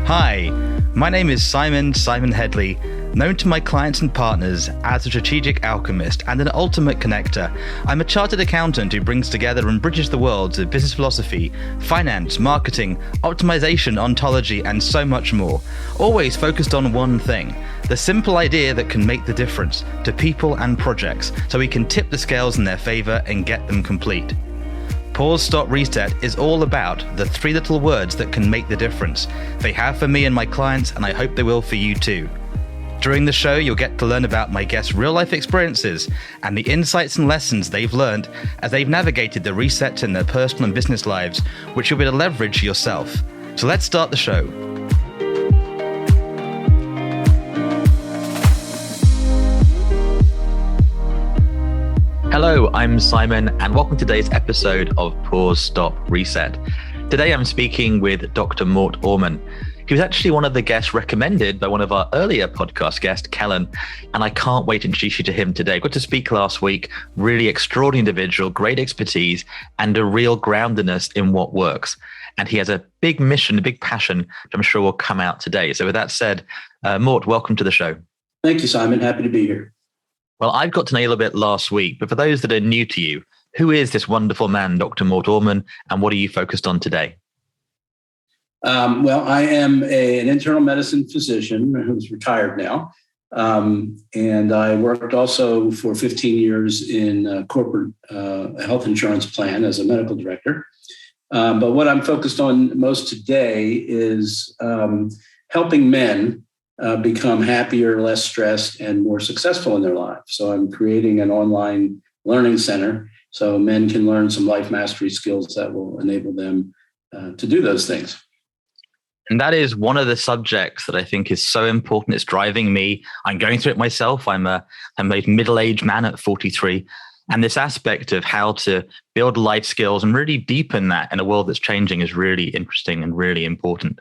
Hi, my name is Simon Hedley, known to my clients and partners as a strategic alchemist and an ultimate connector. I'm a chartered accountant who brings together and bridges the worlds of business philosophy, finance, marketing, optimization, ontology, and so much more. Always focused on one thing, the simple idea that can make the difference to people and projects so we can tip the scales in their favor and get them complete. Pause, Stop, Reset is all about the three little words that can make the difference. They have for me and my clients, and I hope they will for you too. During the show, you'll get to learn about my guests' real-life experiences and the insights and lessons they've learned as they've navigated the resets in their personal and business lives, which you'll be able to leverage yourself. So let's start the show. Hello, I'm Simon, and welcome to today's episode of Pause, Stop, Reset. Today I'm speaking with Dr. Mort Orman. He was actually one of the guests recommended by one of our earlier podcast guests, Kellen, and I can't wait to introduce you to him today. Got to speak last week, really extraordinary individual, great expertise, and a real groundedness in what works. And he has a big mission, a big passion, which I'm sure will come out today. So with that said, Mort, welcome to the show. Thank you, Simon. Happy to be here. Well, I've got to know you a little bit last week, but for those that are new to you, who is this wonderful man, Dr. Mort Orman, and what are you focused on today? Well, I am an internal medicine physician who's retired now. And I worked also for 15 years in corporate health insurance plan as a medical director. But what I'm focused on most today is helping men become happier, less stressed, and more successful in their lives. So I'm creating an online learning center so men can learn some life mastery skills that will enable them to do those things. And that is one of the subjects that I think is so important. It's driving me. I'm going through it myself. I'm a middle-aged man at 43. And this aspect of how to build life skills and really deepen that in a world that's changing is really interesting and really important.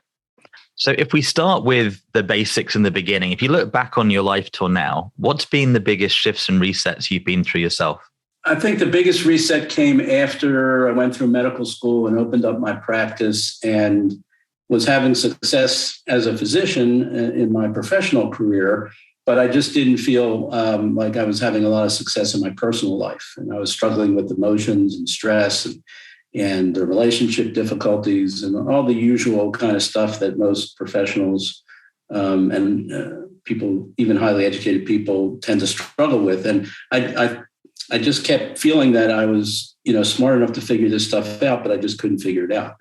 So if we start with the basics in the beginning, if you look back on your life till now, what's been the biggest shifts and resets you've been through yourself? I think the biggest reset came after I went through medical school and opened up my practice and was having success as a physician in my professional career, but I just didn't feel like I was having a lot of success in my personal life. And I was struggling with emotions and stress and the relationship difficulties and all the usual kind of stuff that most professionals and people, even highly educated people, tend to struggle with. And I just kept feeling that I was, smart enough to figure this stuff out, but I just couldn't figure it out.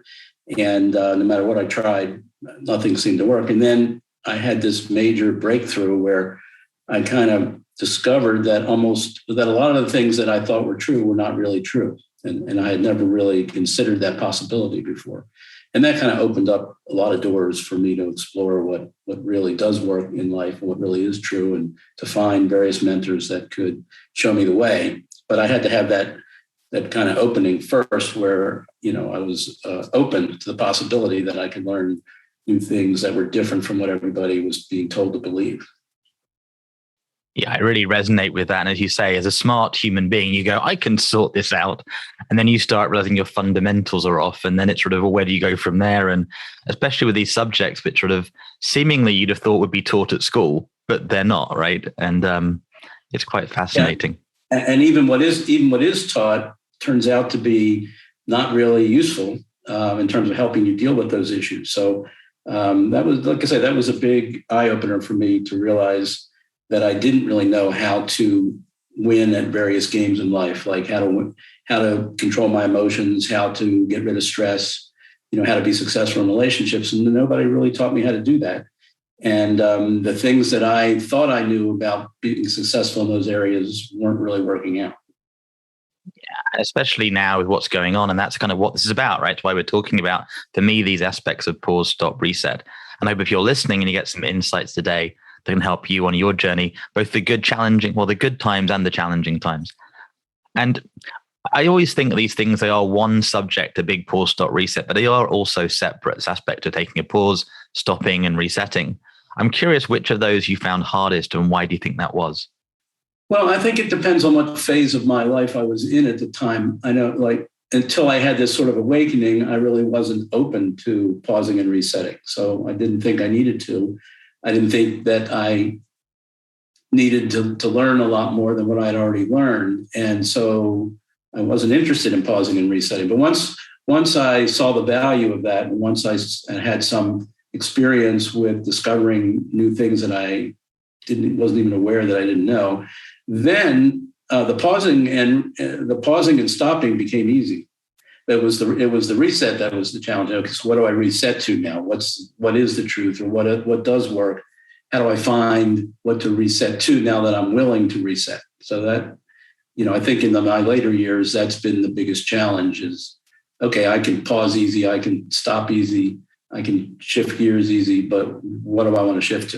And no matter what I tried, nothing seemed to work. And then I had this major breakthrough where I kind of discovered that a lot of the things that I thought were true were not really true. And I had never really considered that possibility before. And that kind of opened up a lot of doors for me to explore what really does work in life and what really is true, and to find various mentors that could show me the way. But I had to have that kind of opening first where, I was open to the possibility that I could learn new things that were different from what everybody was being told to believe. Yeah, I really resonate with that. And as you say, as a smart human being, you go, I can sort this out. And then you start realizing your fundamentals are off. And then it's sort of, well, where do you go from there? And especially with these subjects, which sort of seemingly you'd have thought would be taught at school, but they're not, right? And it's quite fascinating. Yeah. And even what is taught turns out to be not really useful in terms of helping you deal with those issues. So that was, like I said, that was a big eye opener for me to realize that I didn't really know how to win at various games in life, like how to control my emotions, how to get rid of stress, how to be successful in relationships. And nobody really taught me how to do that. And the things that I thought I knew about being successful in those areas weren't really working out. Yeah, especially now with what's going on. And that's kind of what this is about, right? That's why we're talking about, for me, these aspects of pause, stop, reset. And I hope if you're listening and you get some insights today that can help you on your journey, both the good times and the challenging times. And I always think these things, they are one subject, a big pause, stop, reset, but they are also separate. This aspect of taking a pause, stopping and resetting. I'm curious which of those you found hardest and why do you think that was? Well, I think it depends on what phase of my life I was in at the time. I know, like until I had this sort of awakening, I really wasn't open to pausing and resetting. So I didn't think I needed to. I didn't think that I needed to learn a lot more than what I'd already learned. And so I wasn't interested in pausing and resetting. But once I saw the value of that, and once I had some experience with discovering new things that I wasn't even aware that I didn't know, then the pausing and stopping became easy. It was the reset that was the challenge. Okay, so what do I reset to now? What is the truth, or what does work? How do I find what to reset to now that I'm willing to reset? So that, I think in my later years, that's been the biggest challenge is, okay, I can pause easy, I can stop easy, I can shift gears easy, but what do I want to shift to?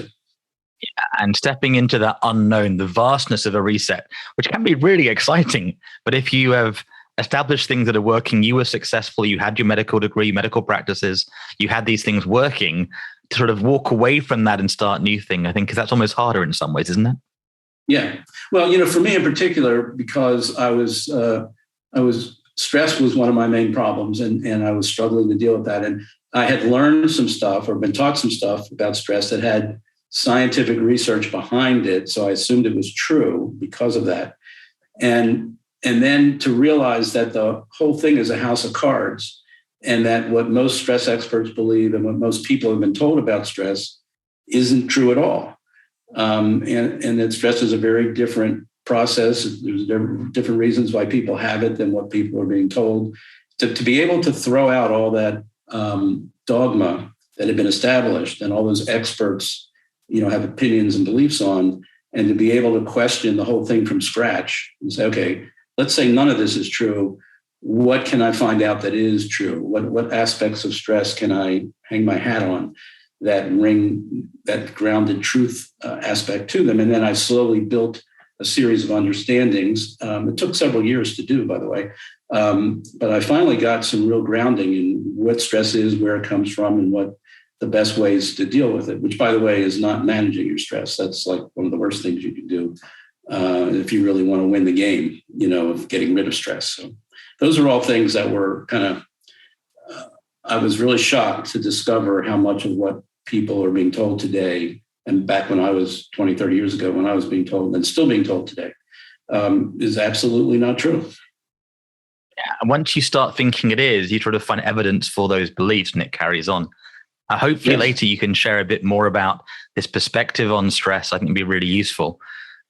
Yeah, and stepping into that unknown, the vastness of a reset, which can be really exciting. But if you have established things that are working, you were successful, you had your medical degree, medical practices, you had these things working, to sort of walk away from that and start new thing, I think, because that's almost harder in some ways, isn't it? Yeah. Well, for me in particular, because I was stress was one of my main problems, and I was struggling to deal with that. And I had learned some stuff or been taught some stuff about stress that had scientific research behind it. So I assumed it was true because of that. And then to realize that the whole thing is a house of cards, and that what most stress experts believe and what most people have been told about stress isn't true at all. And that stress is a very different process. There's different reasons why people have it than what people are being told. To be able to throw out all that dogma that had been established and all those experts, have opinions and beliefs on, and to be able to question the whole thing from scratch and say, okay, let's say none of this is true. What can I find out that is true? What aspects of stress can I hang my hat on that ring that grounded truth aspect to them? And then I slowly built a series of understandings. It took several years to do, by the way. But I finally got some real grounding in what stress is, where it comes from, and what the best ways to deal with it, which, by the way, is not managing your stress. That's like one of the worst things you can do if you really want to win the game, of getting rid of stress. So those are all things that were kind of, I was really shocked to discover how much of what people are being told today, and back when I was 20, 30 years ago, when I was being told and still being told today, is absolutely not true. Yeah, and once you start thinking it is, you try to find evidence for those beliefs, and it carries on. Hopefully later you can share a bit more about this perspective on stress. I think it'd be really useful.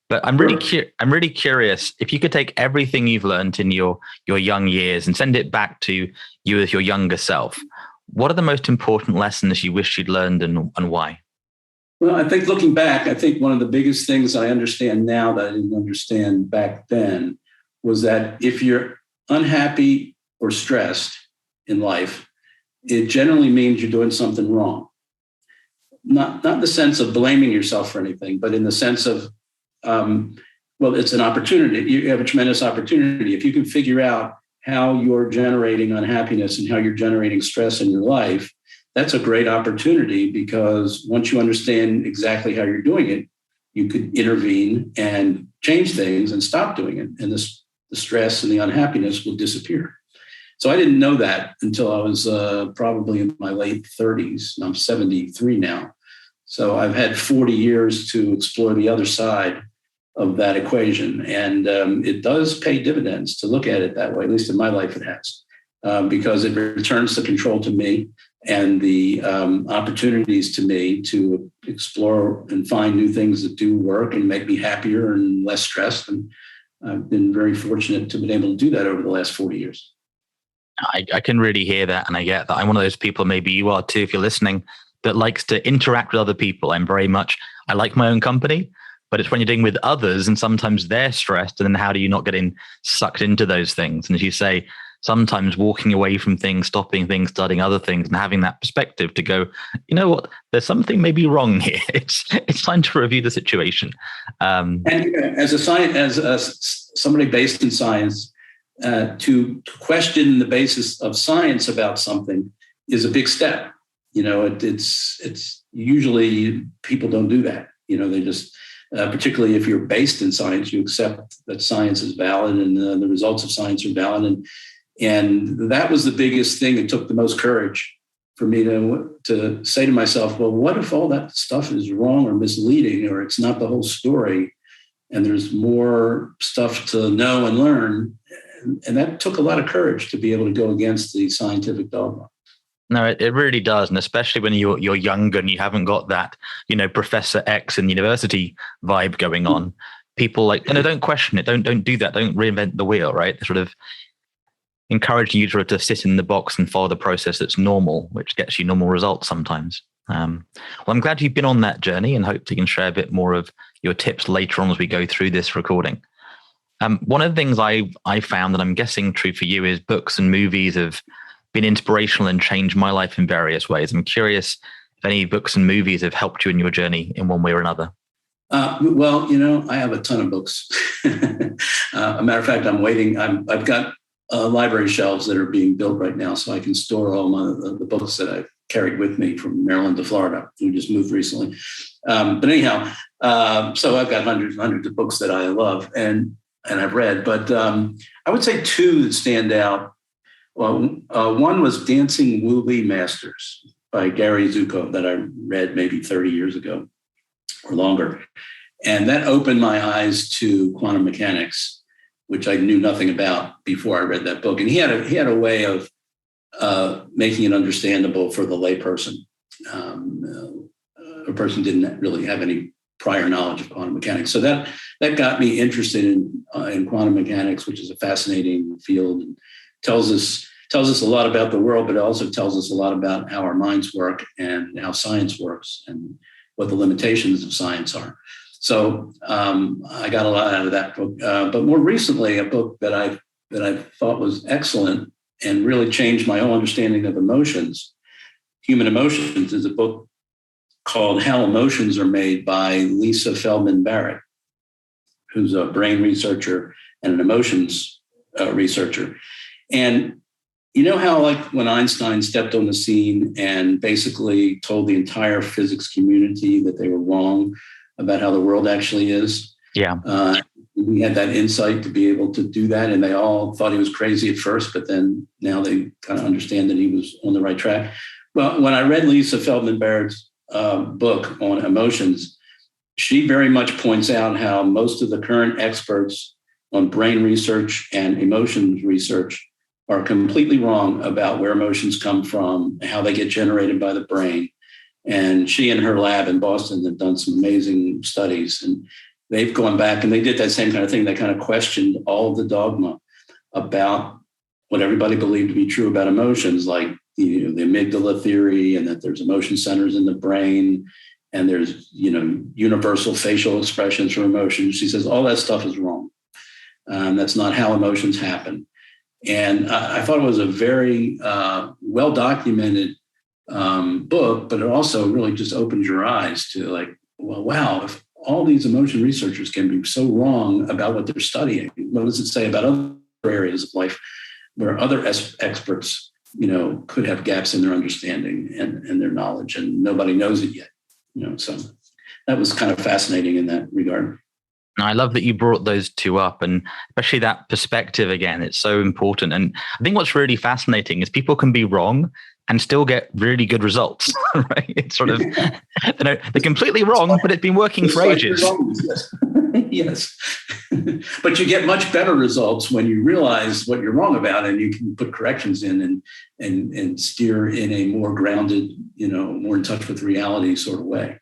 But I'm really curious if you could take everything you've learned in your young years and send it back to you as your younger self. What are the most important lessons you wish you'd learned, and why? Well, I think looking back, I think one of the biggest things I understand now that I didn't understand back then was that if you're unhappy or stressed in life, it generally means you're doing something wrong. Not in the sense of blaming yourself for anything, but in the sense of, it's an opportunity. You have a tremendous opportunity. If you can figure out how you're generating unhappiness and how you're generating stress in your life, that's a great opportunity, because once you understand exactly how you're doing it, you could intervene and change things and stop doing it. And the stress and the unhappiness will disappear. So I didn't know that until I was probably in my late 30s. And I'm 73 now. So I've had 40 years to explore the other side of that equation. And it does pay dividends to look at it that way. At least in my life it has, because it returns the control to me and the opportunities to me to explore and find new things that do work and make me happier and less stressed. And I've been very fortunate to have been able to do that over the last 40 years. I can really hear that. And I get that. I'm one of those people, maybe you are too, if you're listening, that likes to interact with other people. I like my own company, but it's when you're dealing with others and sometimes they're stressed. And then how do you not get sucked into those things? And as you say, sometimes walking away from things, stopping things, starting other things, and having that perspective to go, you know what, there's something maybe wrong here. It's time to review the situation. And as somebody based in science, to question the basis of science about something is a big step. It's usually people don't do that. They just, particularly if you're based in science, you accept that science is valid and the results of science are valid. And that was the biggest thing. It took the most courage for me to say to myself, well, what if all that stuff is wrong or misleading, or it's not the whole story, and there's more stuff to know and learn? And that took a lot of courage to be able to go against the scientific dogma. No, it really does. And especially when you're younger and you haven't got that, Professor X in university vibe going on, people don't question it. Don't do that. Don't reinvent the wheel, right? They're sort of encouraging you to sit in the box and follow the process that's normal, which gets you normal results sometimes. Well, I'm glad you've been on that journey, and hopefully you can share a bit more of your tips later on as we go through this recording. One of the things I found, and I'm guessing true for you, is books and movies have been inspirational and changed my life in various ways. I'm curious if any books and movies have helped you in your journey in one way or another. Well, I have a ton of books. A matter of fact, I'm waiting. I've got library shelves that are being built right now, so I can store all the books that I've carried with me from Maryland to Florida. We just moved recently. But anyhow, so I've got hundreds and hundreds of books that I love and I've read. But I would say two that stand out. Well, one was Dancing Wooly Masters by Gary Zukav that I read maybe 30 years ago or longer. And that opened my eyes to quantum mechanics, which I knew nothing about before I read that book. And he had a way of making it understandable for the layperson. A person didn't really have any prior knowledge of quantum mechanics. So that got me interested in quantum mechanics, which is a fascinating field and tells us a lot about the world, but it also tells us a lot about how our minds work and how science works and what the limitations of science are. So I got a lot out of that book. But more recently, a book that I thought was excellent and really changed my whole understanding of emotions, human emotions, is a book called How Emotions Are Made by Lisa Feldman Barrett, who's a brain researcher and an emotions researcher. And you know how, like, when Einstein stepped on the scene and basically told the entire physics community that they were wrong about how the world actually is? Yeah. He had that insight to be able to do that, and they all thought he was crazy at first, but then now they kind of understand that he was on the right track. Well, when I read Lisa Feldman Barrett's book on emotions, she very much points out how most of the current experts on brain research and emotions research are completely wrong about where emotions come from, how they get generated by the brain. And she and her lab in Boston have done some amazing studies, and they've gone back and they did that same kind of thing. They kind of questioned all of the dogma about what everybody believed to be true about emotions, like the amygdala theory, and that there's emotion centers in the brain, and there's universal facial expressions for emotions. She says all that stuff is wrong. That's not how emotions happen. And I thought it was a very well documented book, but it also really just opens your eyes to, like, well, wow, if all these emotion researchers can be so wrong about what they're studying, what does it say about other areas of life where other experts, could have gaps in their understanding and their knowledge, and nobody knows it yet. So that was kind of fascinating in that regard. I love that you brought those two up, and especially that perspective again. It's so important. And I think what's really fascinating is people can be wrong and still get really good results, right? It's sort of, they're completely wrong, but it's been working for ages. Yes. But you get much better results when you realize what you're wrong about, and you can put corrections in and steer in a more grounded, more in touch with reality sort of way.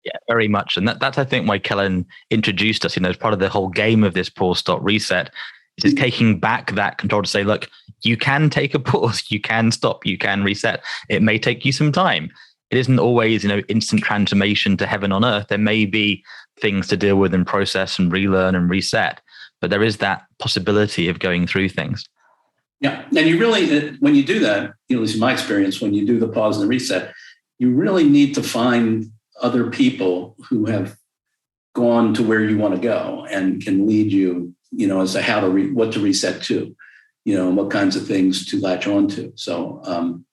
Yeah, very much. And that's, I think, why Kellen introduced us, as part of the whole game of this pause, stop, reset, is taking back that control to say, look, you can take a pause, you can stop, you can reset. It may take you some time. It isn't always, instant transformation to heaven on earth. There may be things to deal with and process and relearn and reset, but there is that possibility of going through things. Yeah. And you really, when you do that, at least in my experience, when you do the pause and the reset, you really need to find other people who have gone to where you want to go and can lead you, as to what to reset to, and what kinds of things to latch on to. So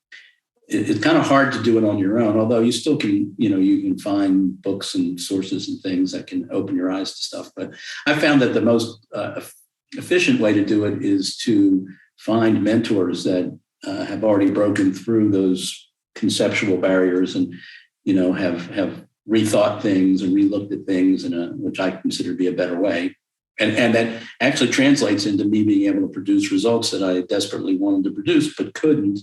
it's kind of hard to do it on your own, although you still can, you can find books and sources and things that can open your eyes to stuff. But I found that the most efficient way to do it is to find mentors that have already broken through those conceptual barriers and, have rethought things and relooked at things in which I consider to be a better way. And that actually translates into me being able to produce results that I desperately wanted to produce, but couldn't,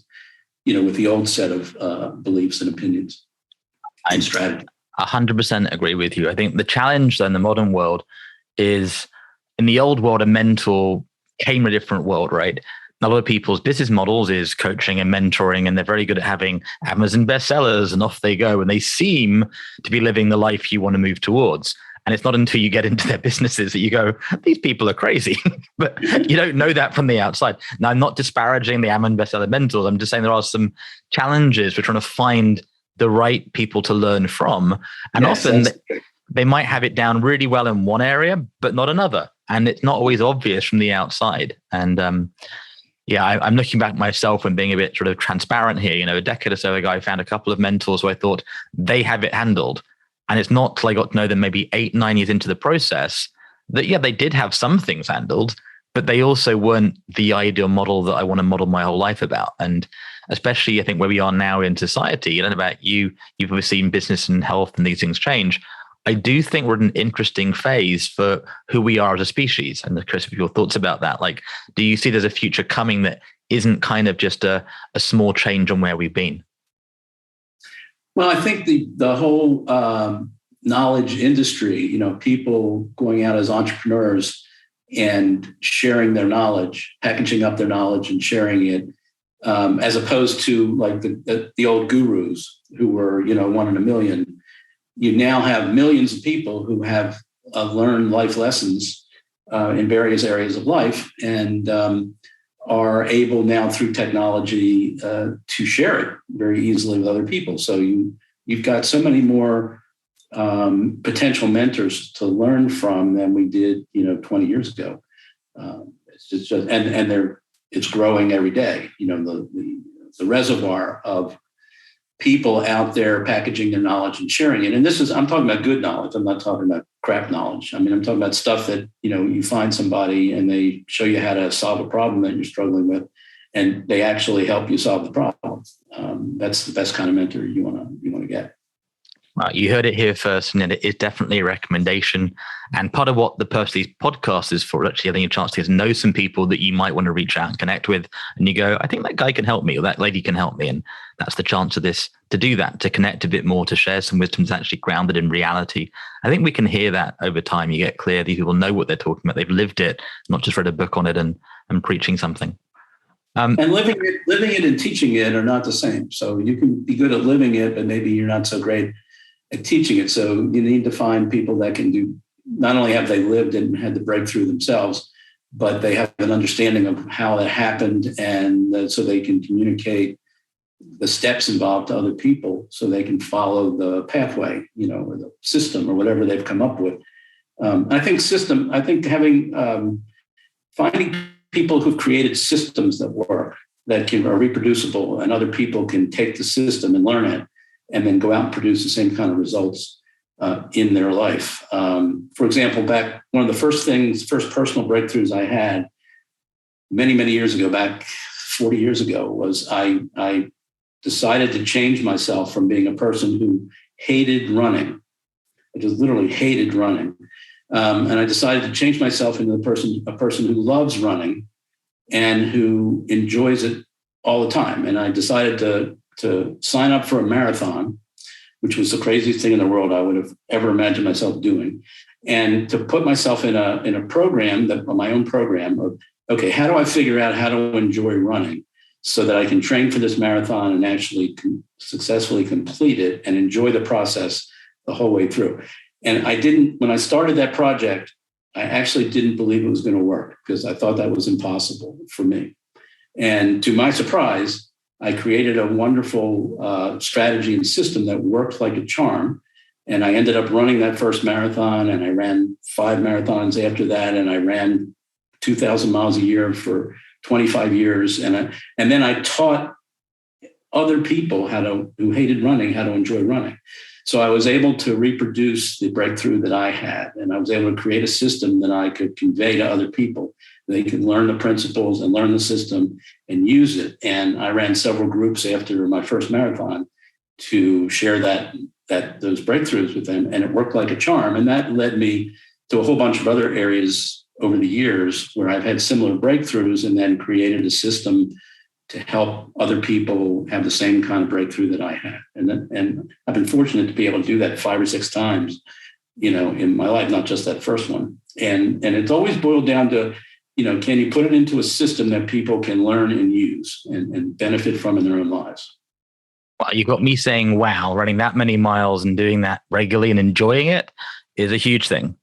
with the old set of beliefs and opinions and strategy. 100% agree with you. I think the challenge in the modern world is, in the old world, a mentor came a different world, right? A lot of people's business models is coaching and mentoring, and they're very good at having Amazon bestsellers, and off they go. And they seem to be living the life you want to move towards. And it's not until you get into their businesses that you go, these people are crazy. But you don't know that from the outside. Now, I'm not disparaging the Amazon bestseller mentors. I'm just saying there are some challenges for trying to find the right people to learn from. And often they might have it down really well in one area, but not another. And it's not always obvious from the outside. And I'm looking back myself and being a bit sort of transparent here. A decade or so ago, I found a couple of mentors who I thought they have it handled. And it's not till I got to know them maybe 8-9 years into the process that, they did have some things handled, but they also weren't the ideal model that I want to model my whole life about. And especially, I think, where we are now in society, I don't know about you, you've obviously seen business and health and these things change. I do think we're in an interesting phase for who we are as a species. And Chris, your thoughts about that? Like, do you see there's a future coming that isn't kind of just a small change on where we've been? Well, I think the whole knowledge industry, people going out as entrepreneurs and sharing their knowledge, packaging up their knowledge and sharing it, as opposed to like the old gurus who were, one in a million. You now have millions of people who have learned life lessons in various areas of life and are able now through technology to share it very easily with other people. So you've got so many more potential mentors to learn from than we did, 20 years ago. It's just and it's growing every day. The reservoir of people out there packaging their knowledge and sharing it. And I'm talking about good knowledge. I'm not talking about crap knowledge. I mean, I'm talking about stuff that, you find somebody and they show you how to solve a problem that you're struggling with, and they actually help you solve the problem. That's the best kind of mentor you want to get. Well, you heard it here first, and it is definitely a recommendation. And part of what the purpose of these podcasts is for, actually, I think a chance to know some people that you might want to reach out and connect with. And you go, I think that guy can help me, or that lady can help me. And that's the chance of this, to do that, to connect a bit more, to share some wisdom that's actually grounded in reality. I think we can hear that over time. You get clear. These people know what they're talking about. They've lived it, not just read a book on it and preaching something. And living it and teaching it are not the same. So you can be good at living it, but maybe you're not so great at teaching it. So you need to find people that can do, not only have they lived and had the breakthrough themselves, but they have an understanding of how that happened, and so they can communicate the steps involved to other people so they can follow the pathway, or the system or whatever they've come up with. I think having, finding people who've created systems that work, that are reproducible, and other people can take the system and learn it and then go out and produce the same kind of results in their life. For example, one of the first personal breakthroughs I had many, many years ago, back 40 years ago, was I decided to change myself from being a person who hated running. I just literally hated running. And I decided to change myself into a person who loves running and who enjoys it all the time. And I decided to sign up for a marathon, which was the craziest thing in the world I would have ever imagined myself doing, and to put myself in a program, my own program of, okay, how do I figure out how to enjoy running so that I can train for this marathon and actually successfully complete it and enjoy the process the whole way through. And when I started that project, I actually didn't believe it was going to work because I thought that was impossible for me. And to my surprise, I created a wonderful strategy and system that worked like a charm. And I ended up running that first marathon, and I ran 5 marathons after that. And I ran 2,000 miles a year for 25 years. And then I taught other people who hated running, how to enjoy running. So I was able to reproduce the breakthrough that I had, and I was able to create a system that I could convey to other people They can learn the principles and learn the system and use it. And I ran several groups after my first marathon to share those breakthroughs with them, and it worked like a charm. And that led me to a whole bunch of other areas over the years where I've had similar breakthroughs, and then created a system to help other people have the same kind of breakthrough that I had. And I've been fortunate to be able to do that 5 or 6 times, in my life, not just that first one. And it's always boiled down to, can you put it into a system that people can learn and use and benefit from in their own lives? Well, you got me saying, wow, running that many miles and doing that regularly and enjoying it is a huge thing.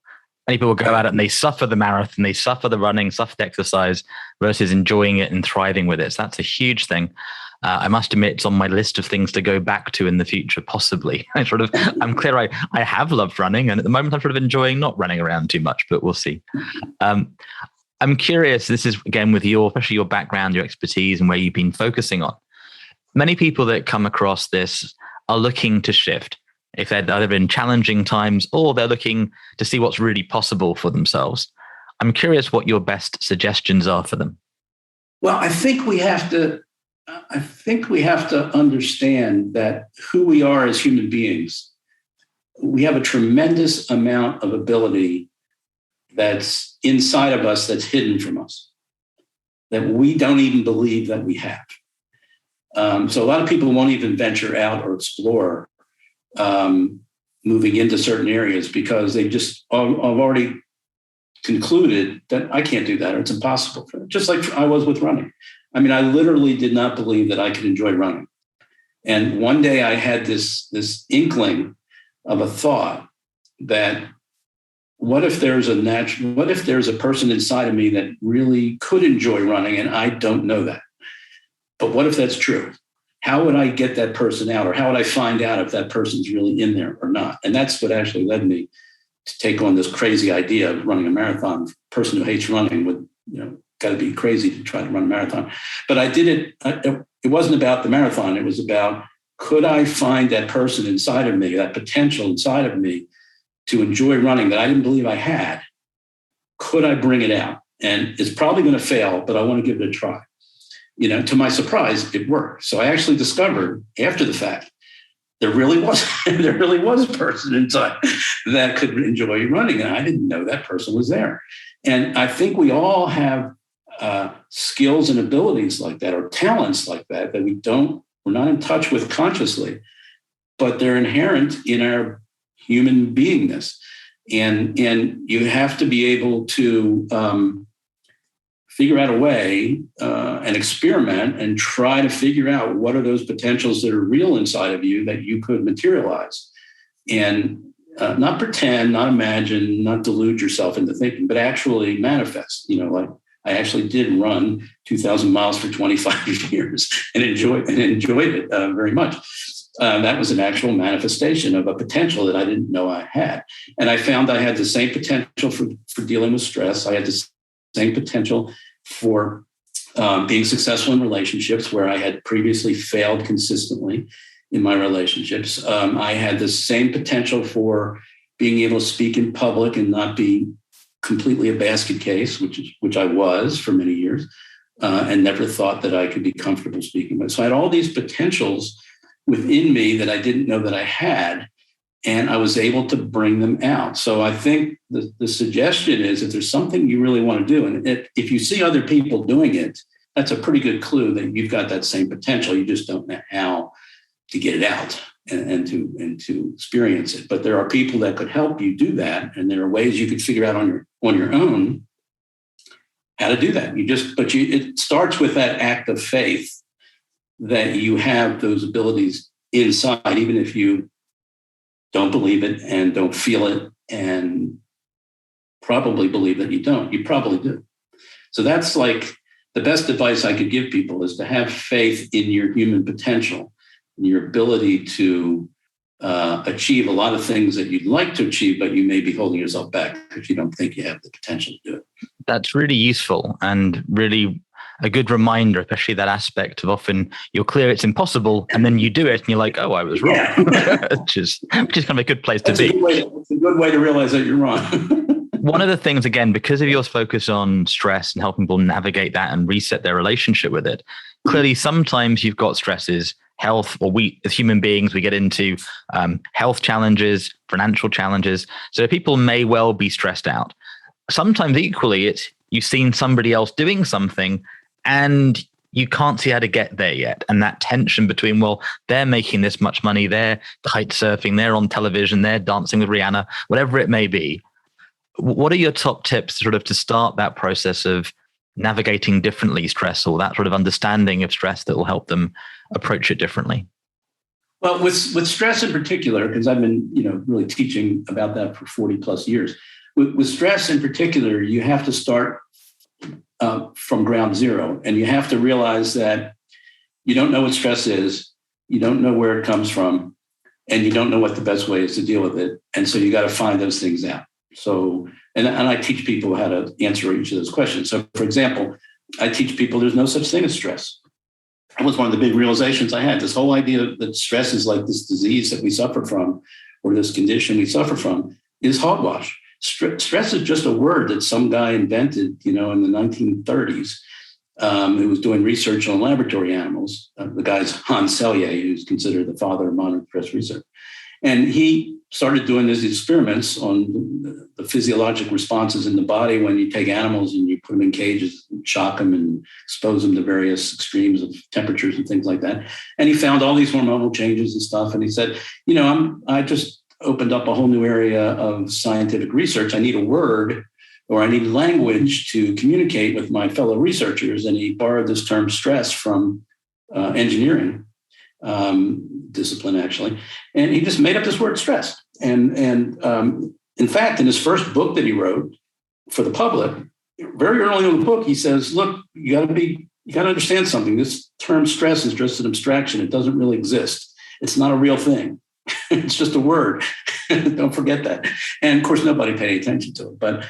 Many people go out and they suffer the marathon, they suffer the running, suffer the exercise versus enjoying it and thriving with it. So that's a huge thing. I must admit, it's on my list of things to go back to in the future, possibly. I'm clear I have loved running, and at the moment I'm sort of enjoying not running around too much, but we'll see. I'm curious, this is again with especially your background, your expertise, and where you've been focusing on. Many people that come across this are looking to shift. If they're either in challenging times or they're looking to see what's really possible for themselves. I'm curious what your best suggestions are for them. Well, I think we have to understand that who we are as human beings, we have a tremendous amount of ability that's inside of us that's hidden from us, that we don't even believe that we have. So a lot of people won't even venture out or explore moving into certain areas because they just have already concluded that I can't do that or it's impossible for them. Just like I was with running. I mean, I literally did not believe that I could enjoy running. And one day I had this inkling of a thought that what if there's a person inside of me that really could enjoy running and I don't know that? But what if that's true? How would I get that person out, or how would I find out if that person's really in there or not? And that's what actually led me to take on this crazy idea of running a marathon. A person who hates running would, got to be crazy to try to run a marathon. But I did it. It wasn't about the marathon. It was about, could I find that person inside of me, that potential inside of me to enjoy running that I didn't believe I had? Could I bring it out? And it's probably going to fail, but I want to give it a try. To my surprise, it worked. So I actually discovered after the fact, there really was a person inside that could enjoy running. And I didn't know that person was there. And I think we all have skills and abilities like that, or talents like that we're not in touch with consciously, but they're inherent in our human beingness. And you have to be able to figure out a way and experiment and try to figure out what are those potentials that are real inside of you that you could materialize. And not pretend, not imagine, not delude yourself into thinking, but actually manifest. Like I actually did run 2,000 miles for 25 years and enjoyed it very much. That was an actual manifestation of a potential that I didn't know I had. And I found I had the same potential for dealing with stress. I had the same potential for being successful in relationships where I had previously failed consistently in my relationships. I had the same potential for being able to speak in public and not be completely a basket case, which I was for many years, and never thought that I could be comfortable speaking with. So I had all these potentials within me that I didn't know that I had, and I was able to bring them out. So I think the suggestion is, if there's something you really want to do, and if you see other people doing it, that's a pretty good clue that you've got that same potential. You just don't know how to get it out and to experience it. But there are people that could help you do that, and there are ways you could figure out on your own how to do that. It starts with that act of faith that you have those abilities inside, even if you don't believe it and don't feel it and probably believe that you don't. You probably do. So that's like the best advice I could give people, is to have faith in your human potential and your ability to achieve a lot of things that you'd like to achieve, but you may be holding yourself back because you don't think you have the potential to do it. That's really useful and really a good reminder, especially that aspect of often you're clear it's impossible and then you do it and you're like, oh, I was wrong, which is kind of a good place to be. It's a good way to realize that you're wrong. One of the things, again, because of your focus on stress and helping people navigate that and reset their relationship with it, clearly sometimes you've got stresses, health, or we as human beings, we get into health challenges, financial challenges. So people may well be stressed out. Sometimes equally, it's you've seen somebody else doing something and you can't see how to get there yet. And that tension between, well, they're making this much money, they're kite surfing, they're on television, they're dancing with Rihanna, whatever it may be. What are your top tips sort of to start that process of navigating differently stress, or that sort of understanding of stress that will help them approach it differently? Well, with stress in particular, because I've been, really teaching about that for 40 plus years, with stress in particular, you have to start from ground zero, and you have to realize that you don't know what stress is, you don't know where it comes from, and you don't know what the best way is to deal with it. And so you got to find those things out. So, and I teach people how to answer each of those questions. So, for example, I teach people there's no such thing as stress. That was one of the big realizations I had. This whole idea that stress is like this disease that we suffer from, or this condition we suffer from, is hogwash. Stress is just a word that some guy invented, in the 1930s. Who was doing research on laboratory animals. The guy's Hans Selye, who's considered the father of modern stress research. And he started doing these experiments on the physiologic responses in the body when you take animals and you put them in cages and shock them and expose them to various extremes of temperatures and things like that. And he found all these hormonal changes and stuff. And he said, I just opened up a whole new area of scientific research. I need a word, or I need language to communicate with my fellow researchers. And he borrowed this term stress from engineering discipline, actually. And he just made up this word stress. And in fact, in his first book that he wrote for the public, very early in the book, he says, look, you got to understand something. This term stress is just an abstraction. It doesn't really exist. It's not a real thing. It's just a word. Don't forget that. And of course, nobody paid attention to it. But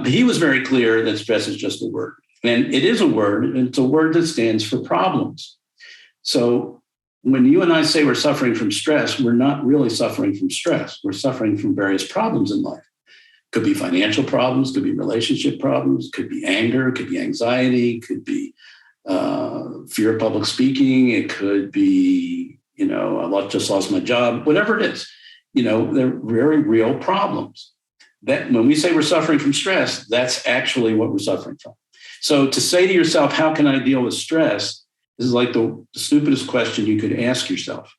he was very clear that stress is just a word. And it is a word. And it's a word that stands for problems. So when you and I say we're suffering from stress, we're not really suffering from stress. We're suffering from various problems in life. Could be financial problems, could be relationship problems, could be anger, could be anxiety, could be fear of public speaking. It could be, I just lost my job, whatever it is. They're very real problems. That when we say we're suffering from stress, that's actually what we're suffering from. So to say to yourself, how can I deal with stress? This is like the stupidest question you could ask yourself.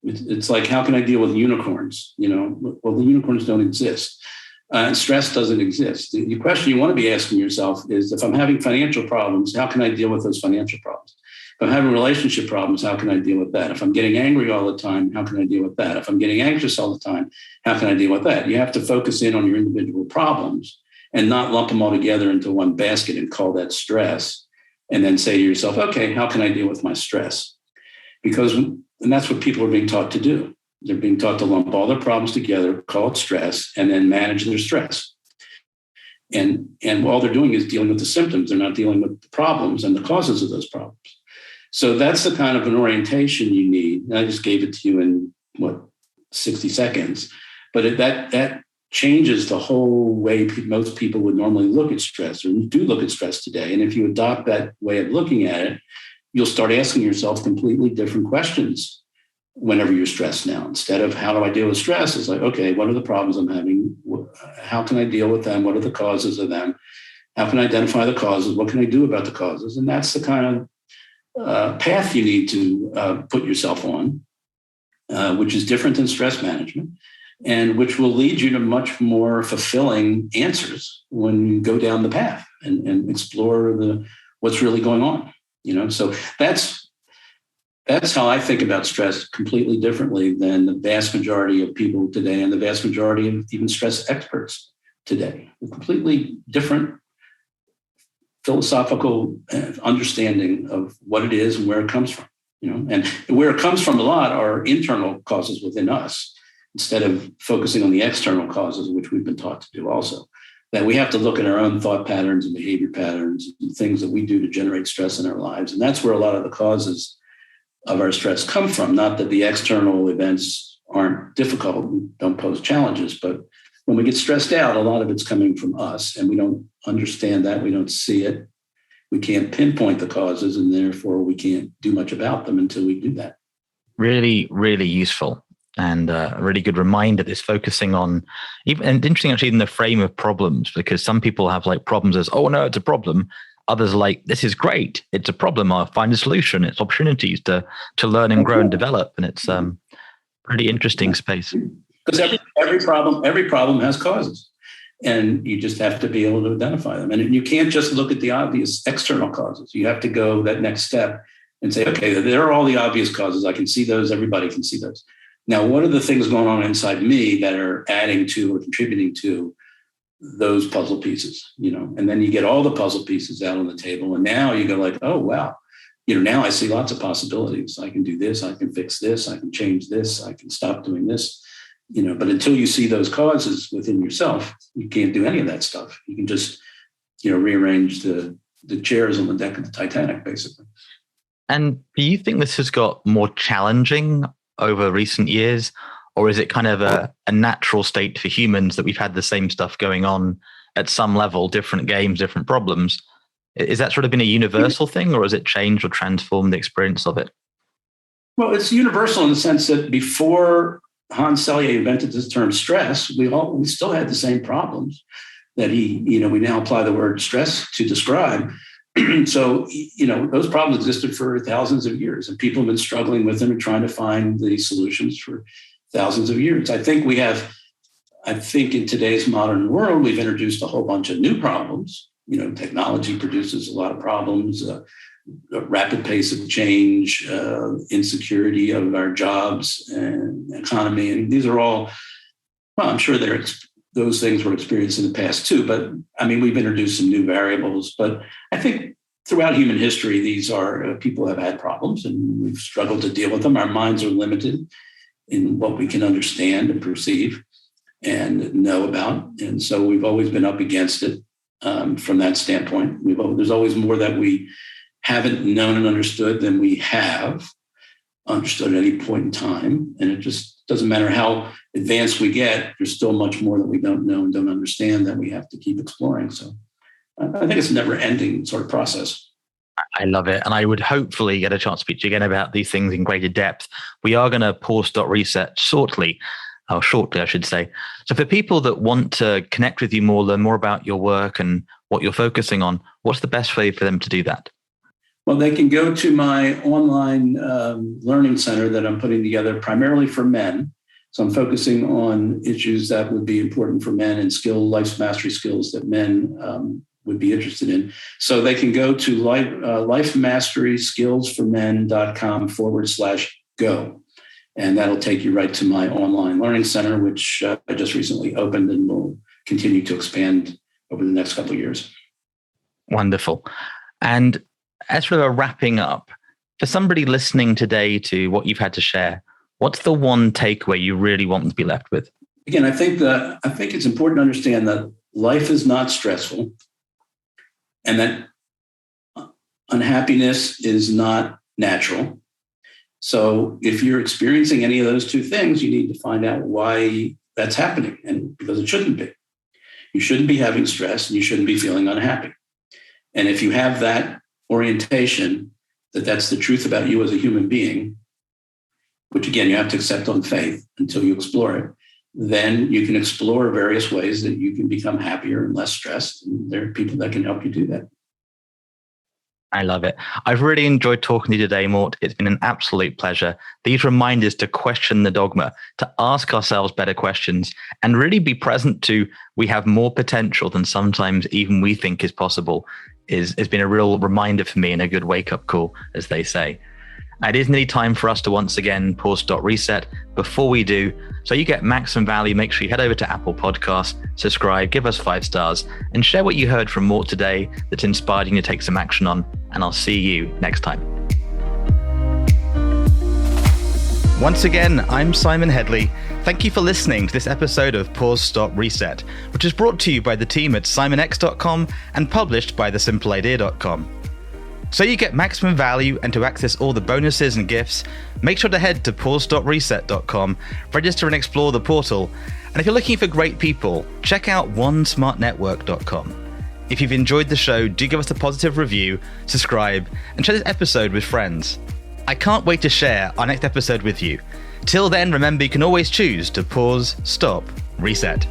It's like, how can I deal with unicorns? Well, the unicorns don't exist. And stress doesn't exist. The question you want to be asking yourself is, if I'm having financial problems, how can I deal with those financial problems? If I'm having relationship problems, how can I deal with that? If I'm getting angry all the time, how can I deal with that? If I'm getting anxious all the time, how can I deal with that? You have to focus in on your individual problems and not lump them all together into one basket and call that stress. And then say to yourself, okay, how can I deal with my stress? And that's what people are being taught to do. They're being taught to lump all their problems together, call it stress, and then manage their stress. And all they're doing is dealing with the symptoms. They're not dealing with the problems and the causes of those problems. So that's the kind of an orientation you need. And I just gave it to you in 60 seconds, but that changes the whole way most people would normally look at stress, or do look at stress today. And if you adopt that way of looking at it, you'll start asking yourself completely different questions whenever you're stressed now. Instead of how do I deal with stress, it's like, okay, what are the problems I'm having? How can I deal with them? What are the causes of them? How can I identify the causes? What can I do about the causes? And that's the kind of path you need to put yourself on, which is different than stress management, and which will lead you to much more fulfilling answers when you go down the path and explore what's really going on. So that's how I think about stress completely differently than the vast majority of people today, and the vast majority of even stress experts today. A completely different philosophical understanding of what it is and where it comes from. And where it comes from a lot are internal causes within us, instead of focusing on the external causes, which we've been taught to do also. That we have to look at our own thought patterns and behavior patterns and things that we do to generate stress in our lives. And that's where a lot of the causes of our stress come from. Not that the external events aren't difficult and don't pose challenges, but when we get stressed out, a lot of it's coming from us, and we don't understand that. We don't see it. We can't pinpoint the causes, and therefore we can't do much about them until we do that. Really, really useful, and a really good reminder. This focusing on, even, and interesting actually in the frame of problems, because some people have like problems as, oh no, it's a problem. Others are like, this is great. It's a problem. I'll find a solution. It's opportunities to learn and grow and develop. And it's pretty interesting space. Because every problem has causes, and you just have to be able to identify them. And you can't just look at the obvious external causes. You have to go that next step and say, okay, there are all the obvious causes. I can see those. Everybody can see those. Now, what are the things going on inside me that are adding to or contributing to those puzzle pieces? And then you get all the puzzle pieces out on the table, and now you go like, oh wow, now I see lots of possibilities. I can do this. I can fix this. I can change this. I can stop doing this. But until you see those causes within yourself, you can't do any of that stuff. You can just, rearrange the chairs on the deck of the Titanic, basically. And do you think this has got more challenging over recent years, or is it kind of a natural state for humans that we've had the same stuff going on at some level, different games, different problems? Is that sort of been a universal thing, or has it changed or transformed the experience of it? Well, it's universal in the sense that before Hans Selye invented this term stress, we still had the same problems that we now apply the word stress to describe. So, those problems existed for thousands of years, and people have been struggling with them and trying to find the solutions for thousands of years. I think in today's modern world, we've introduced a whole bunch of new problems. Technology produces a lot of problems, a rapid pace of change, insecurity of our jobs and economy. And these are all, well, I'm sure those things were experienced in the past too, but we've introduced some new variables. But I think throughout human history, these are, people have had problems and we've struggled to deal with them. Our minds are limited in what we can understand and perceive and know about. And so we've always been up against it from that standpoint. There's always more that we haven't known and understood than we have understood at any point in time. And it just doesn't matter how advanced we get, there's still much more that we don't know and don't understand that we have to keep exploring. So I think it's a never-ending sort of process. I love it. And I would hopefully get a chance to speak to you again about these things in greater depth. We are going to pause .reset shortly, I should say. So for people that want to connect with you more, learn more about your work and what you're focusing on, what's the best way for them to do that? Well, they can go to my online learning center that I'm putting together primarily for men. So I'm focusing on issues that would be important for men and life mastery skills that men would be interested in. So they can go to lifemasteryskillsformen.com/go. And that'll take you right to my online learning center, which I just recently opened and will continue to expand over the next couple of years. Wonderful. And as for wrapping up, for somebody listening today to what you've had to share, what's the one takeaway you really want them to be left with? Again, I think it's important to understand that life is not stressful and that unhappiness is not natural. So if you're experiencing any of those two things, you need to find out why that's happening, and because it shouldn't be. You shouldn't be having stress and you shouldn't be feeling unhappy. And if you have that orientation, that that's the truth about you as a human being, which again, you have to accept on faith until you explore it, then you can explore various ways that you can become happier and less stressed. And there are people that can help you do that. I love it. I've really enjoyed talking to you today, Mort. It's been an absolute pleasure. These reminders to question the dogma, to ask ourselves better questions, and really be present to we have more potential than sometimes even we think is possible has been a real reminder for me and a good wake-up call, as they say. It is nearly time for us to once again pause .reset. Before we do, so you get maximum value, make sure you head over to Apple Podcasts, subscribe, give us 5 stars, and share what you heard from Mort today that inspired you to take some action on. And I'll see you next time. Once again, I'm Simon Hedley. Thank you for listening to this episode of Pause Reset, which is brought to you by the team at simonx.com and published by thesimpleidea.com. So you get maximum value, and to access all the bonuses and gifts, make sure to head to pause.reset.com, register and explore the portal. And if you're looking for great people, check out onesmartnetwork.com. If you've enjoyed the show, do give us a positive review, subscribe, and share this episode with friends. I can't wait to share our next episode with you. Till then, remember you can always choose to pause, stop, reset.